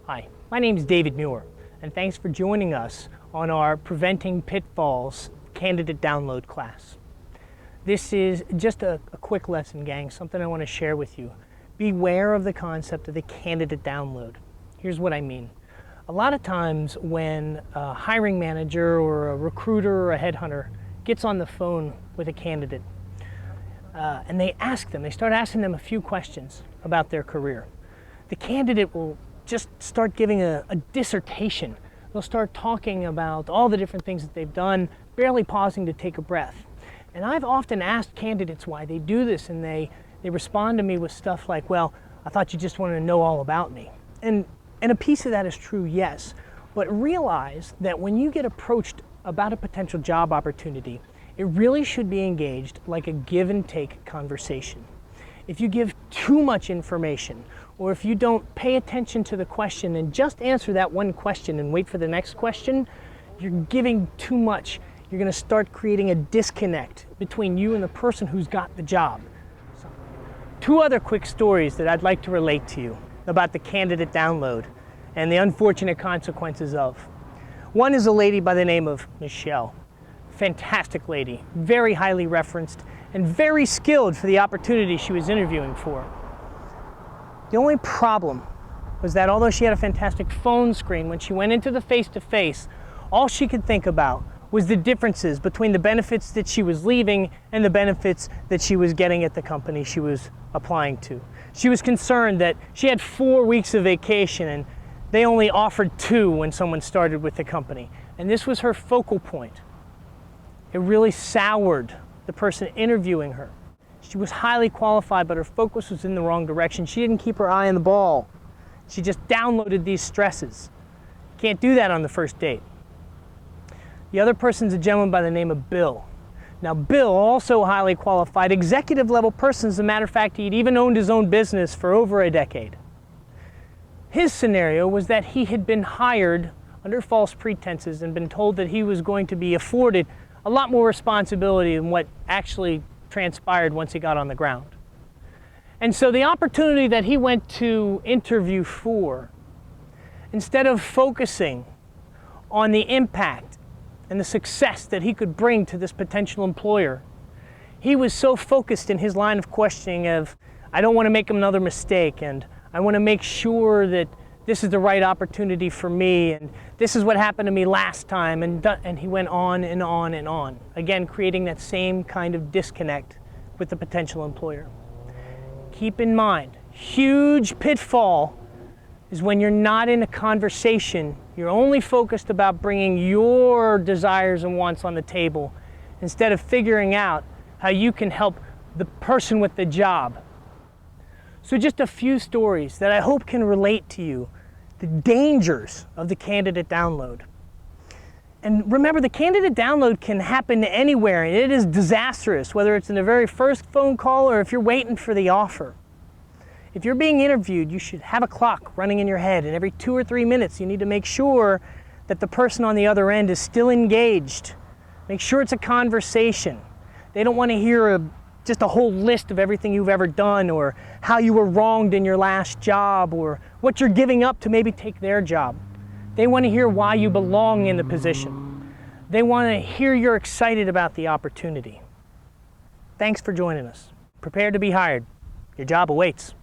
Hi, my name is David Muir, and thanks for joining us on our Preventing Pitfalls candidate download class. This is just a quick lesson, gang, something I want to share with you. Beware of the concept of the candidate download. Here's what I mean. A lot of times when a hiring manager or a recruiter or a headhunter gets on the phone with a candidate and they start asking them a few questions about their career. The candidate will just start giving a dissertation. They'll start talking about all the different things that they've done, barely pausing to take a breath. And I've often asked candidates why they do this, and they respond to me with stuff like, well, I thought you just wanted to know all about me. And a piece of that is true, yes. But realize that when you get approached about a potential job opportunity, it really should be engaged like a give and take conversation. If you give too much information, or if you don't pay attention to the question and just answer that one question and wait for the next question, you're giving too much. You're going to start creating a disconnect between you and the person who's got the job. So, two other quick stories that I'd like to relate to you about the candidate download and the unfortunate consequences of. One is a lady by the name of Michelle. Fantastic lady, very highly referenced, and very skilled for the opportunity she was interviewing for. The only problem was that although she had a fantastic phone screen, when she went into the face-to-face, all she could think about was the differences between the benefits that she was leaving and the benefits that she was getting at the company she was applying to. She was concerned that she had 4 weeks of vacation and they only offered 2 when someone started with the company. And this was her focal point. It really soured the person interviewing her. She was highly qualified, but her focus was in the wrong direction. She didn't keep her eye on the ball. She just downloaded these stresses. Can't do that on the first date. The other person's a gentleman by the name of Bill. Now, Bill, also highly qualified, executive level person. As a matter of fact, he'd even owned his own business for over a decade. His scenario was that he had been hired under false pretenses and been told that he was going to be afforded a lot more responsibility than what actually transpired once he got on the ground. And so the opportunity that he went to interview for, instead of focusing on the impact and the success that he could bring to this potential employer, he was so focused in his line of questioning of, I don't want to make another mistake, and I want to make sure that this is the right opportunity for me, and this is what happened to me last time, and he went on and on and on. Again, creating that same kind of disconnect with the potential employer. Keep in mind, huge pitfall is when you're not in a conversation, you're only focused about bringing your desires and wants on the table instead of figuring out how you can help the person with the job. So just a few stories that I hope can relate to you, the dangers of the candidate download. And remember, the candidate download can happen anywhere, and it is disastrous, whether it's in the very first phone call or if you're waiting for the offer. If you're being interviewed, you should have a clock running in your head, and every 2 or 3 minutes you need to make sure that the person on the other end is still engaged. Make sure it's a conversation. They don't want to hear just a whole list of everything you've ever done, or how you were wronged in your last job, or what you're giving up to maybe take their job. They want to hear why you belong in the position. They want to hear you're excited about the opportunity. Thanks for joining us. Prepare to be hired. Your job awaits.